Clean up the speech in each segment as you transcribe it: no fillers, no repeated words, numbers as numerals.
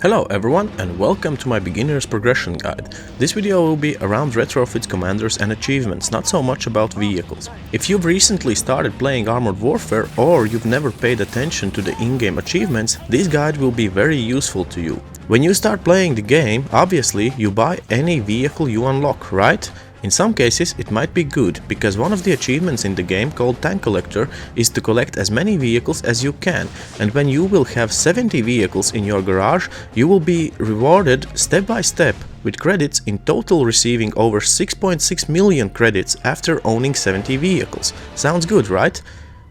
Hello everyone and welcome to my beginner's progression guide. This video will be around retrofits, commanders and achievements, not so much about vehicles. If you've recently started playing Armored Warfare or you've never paid attention to the in-game achievements, this guide will be very useful to you. When you start playing the game, obviously you buy any vehicle you unlock, right? In some cases it might be good, because one of the achievements in the game called Tank Collector is to collect as many vehicles as you can, and when you will have 70 vehicles in your garage, you will be rewarded step by step with credits, in total receiving over 6.6 million credits after owning 70 vehicles. Sounds good, right?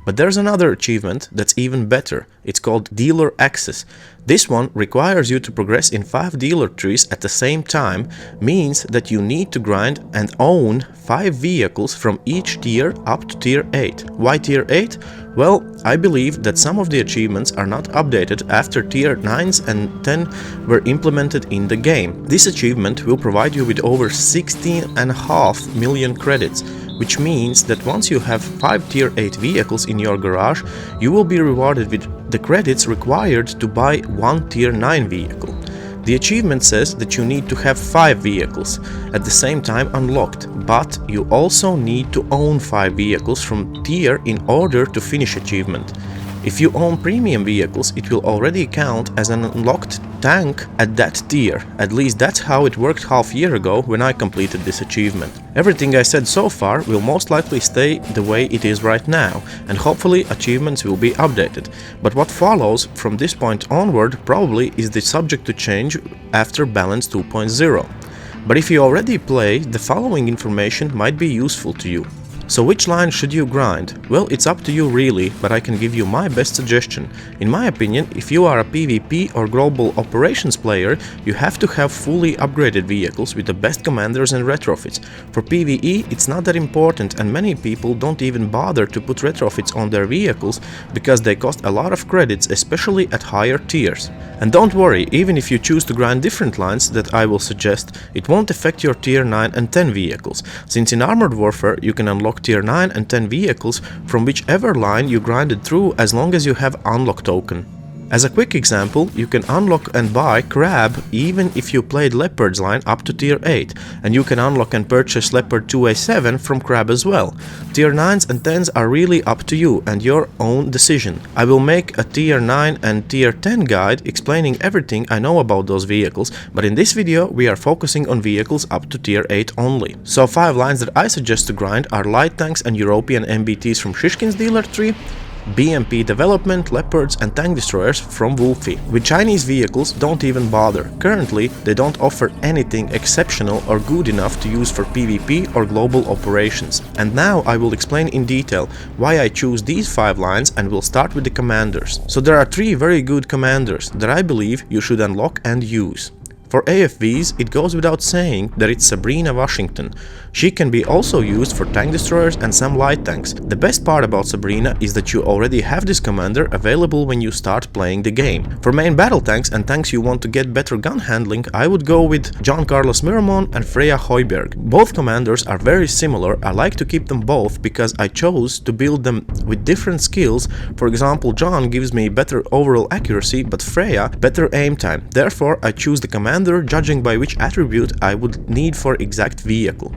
But there's another achievement that's even better. It's called Dealer Access. This one requires you to progress in 5 dealer trees at the same time, means that you need to grind and own 5 vehicles from each tier up to tier 8. Why tier 8? Well, I believe that some of the achievements are not updated after tier 9s and 10 were implemented in the game. This achievement will provide you with over 16.5 million credits, which means that once you have 5 tier 8 vehicles in your garage, you will be rewarded with the credits required to buy 1 tier 9 vehicle. The achievement says that you need to have 5 vehicles at the same time unlocked, but you also need to own 5 vehicles from tier in order to finish achievement. If you own premium vehicles, it will already count as an unlocked tank at that tier. At least that's how it worked half year ago when I completed this achievement. Everything I said so far will most likely stay the way it is right now, and hopefully achievements will be updated. But what follows from this point onward probably is the subject to change after Balance 2.0. But if you already play, the following information might be useful to you. So which line should you grind? Well, it's up to you really, but I can give you my best suggestion. In my opinion, if you are a PvP or global operations player, you have to have fully upgraded vehicles with the best commanders and retrofits. For PvE, it's not that important, and many people don't even bother to put retrofits on their vehicles because they cost a lot of credits, especially at higher tiers. And don't worry, even if you choose to grind different lines that I will suggest, it won't affect your tier 9 and 10 vehicles, since in Armored Warfare you can unlock tier 9 and 10 vehicles from whichever line you grinded through, as long as you have unlock token. As a quick example, you can unlock and buy Crab even if you played Leopard's line up to tier 8, and you can unlock and purchase Leopard 2A7 from Crab as well. Tier 9s and 10s are really up to you and your own decision. I will make a tier 9 and tier 10 guide explaining everything I know about those vehicles, but in this video we are focusing on vehicles up to tier 8 only. So 5 lines that I suggest to grind are light tanks and European MBTs from Shishkin's dealer tree, BMP Development, Leopards and Tank Destroyers from Wolfie. With Chinese vehicles, don't even bother. Currently, they don't offer anything exceptional or good enough to use for PvP or global operations. And now I will explain in detail why I choose these 5 lines, and we'll start with the commanders. So there are 3 very good commanders that I believe you should unlock and use. For AFVs, it goes without saying that it's Sabrina Washington. She can be also used for tank destroyers and some light tanks. The best part about Sabrina is that you already have this commander available when you start playing the game. For main battle tanks and tanks you want to get better gun handling, I would go with John Carlos Miramon and Freya Hoiberg. Both commanders are very similar. I like to keep them both because I chose to build them with different skills. For example, John gives me better overall accuracy, but Freya better aim time. Therefore, I choose the commander judging by which attribute I would need for exact vehicle.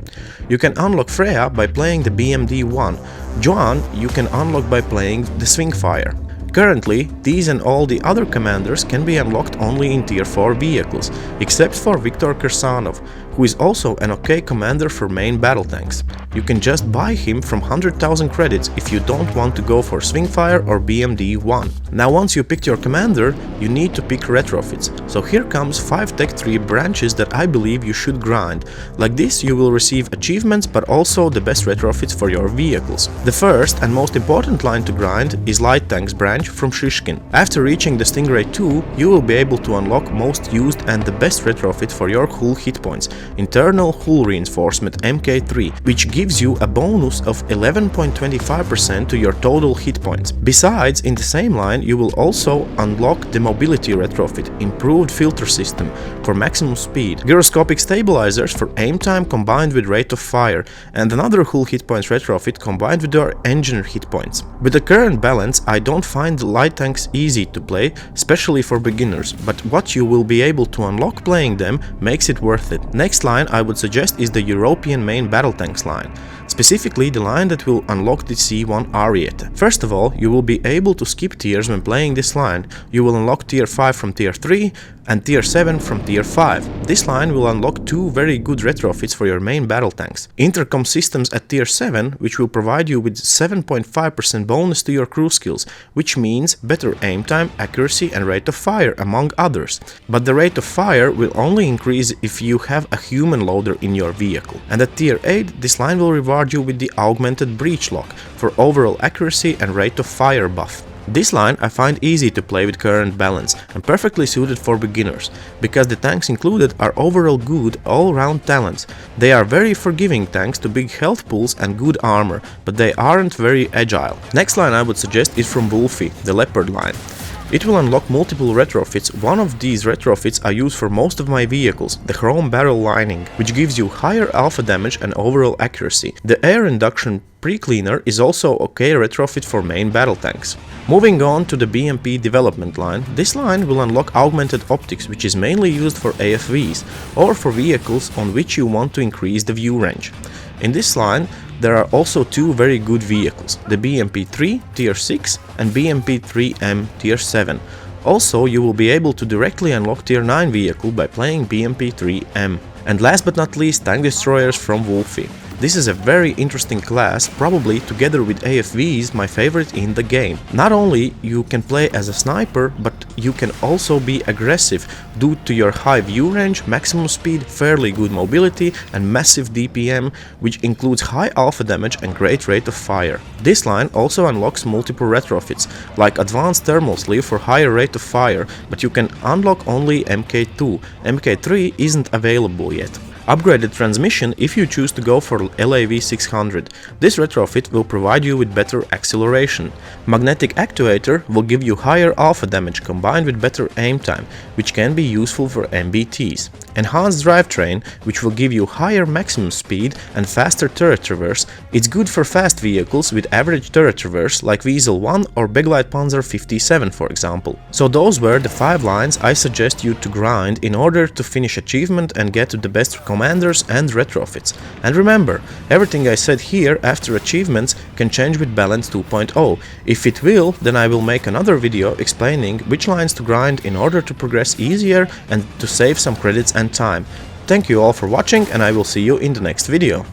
You can unlock Freya by playing the BMD1. Joan you can unlock by playing the Swingfire. Currently, these and all the other commanders can be unlocked only in tier 4 vehicles, except for Viktor Kirsanov, who is also an okay commander for main battle tanks. You can just buy him from 100,000 credits if you don't want to go for Swingfire or BMD1. Now once you picked your commander, you need to pick retrofits. So here comes 5 tech 3 branches that I believe you should grind. Like this you will receive achievements but also the best retrofits for your vehicles. The first and most important line to grind is Light Tanks branch from Shishkin. After reaching the Stingray 2, you will be able to unlock most used and the best retrofit for your hull hit points. internal hull reinforcement MK3, which gives you a bonus of 11.25% to your total hit points. Besides, in the same line you will also unlock the mobility retrofit, improved filter system for maximum speed, gyroscopic stabilizers for aim time combined with rate of fire, and another hull hit points retrofit combined with your engine hit points. With the current balance, I don't find the light tanks easy to play, especially for beginners, but what you will be able to unlock playing them makes it worth it. Next line I would suggest is the European main battle tanks line, specifically the line that will unlock the C1 Ariete. First of all, you will be able to skip tiers when playing this line. You will unlock tier 5 from tier 3 and tier 7 from tier 5. This line will unlock two very good retrofits for your main battle tanks. Intercom systems at tier 7, which will provide you with 7.5% bonus to your crew skills, which means better aim time, accuracy and rate of fire, among others. But the rate of fire will only increase if you have a human loader in your vehicle. And at tier 8, this line will reward you with the augmented breach lock for overall accuracy and rate of fire buff. This line I find easy to play with current balance and perfectly suited for beginners, because the tanks included are overall good all-round talents. They are very forgiving thanks to big health pools and good armor, but they aren't very agile. Next line I would suggest is from Wolfie, the Leopard line. It will unlock multiple retrofits. One of these retrofits I use for most of my vehicles, the chrome barrel lining, which gives you higher alpha damage and overall accuracy. The air induction pre-cleaner is also okay retrofit for main battle tanks. Moving on to the BMP Development line, this line will unlock augmented optics, which is mainly used for AFVs or for vehicles on which you want to increase the view range. In this line there are also two very good vehicles, the BMP3 tier 6 and BMP3M tier 7. Also, you will be able to directly unlock tier 9 vehicle by playing BMP3M. And last but not least, tank destroyers from Wolfie. This is a very interesting class, probably together with AFVs my favorite in the game. Not only you can play as a sniper, but you can also be aggressive due to your high view range, maximum speed, fairly good mobility and massive DPM, which includes high alpha damage and great rate of fire. This line also unlocks multiple retrofits, like advanced thermal sleeve for higher rate of fire, but you can unlock only MK2. MK3 isn't available yet. Upgraded transmission if you choose to go for LAV 600. This retrofit will provide you with better acceleration. Magnetic actuator will give you higher alpha damage combined with better aim time, which can be useful for MBTs. Enhanced drivetrain, which will give you higher maximum speed and faster turret traverse. It's good for fast vehicles with average turret traverse like Weasel 1 or Beglite Panzer 57 for example. So those were the 5 lines I suggest you to grind in order to finish achievement and get to the best commanders and retrofits. And remember, everything I said here after achievements can change with balance 2.0. If it will, then I will make another video explaining which lines to grind in order to progress easier and to save some credits and time. Thank you all for watching, and I will see you in the next video.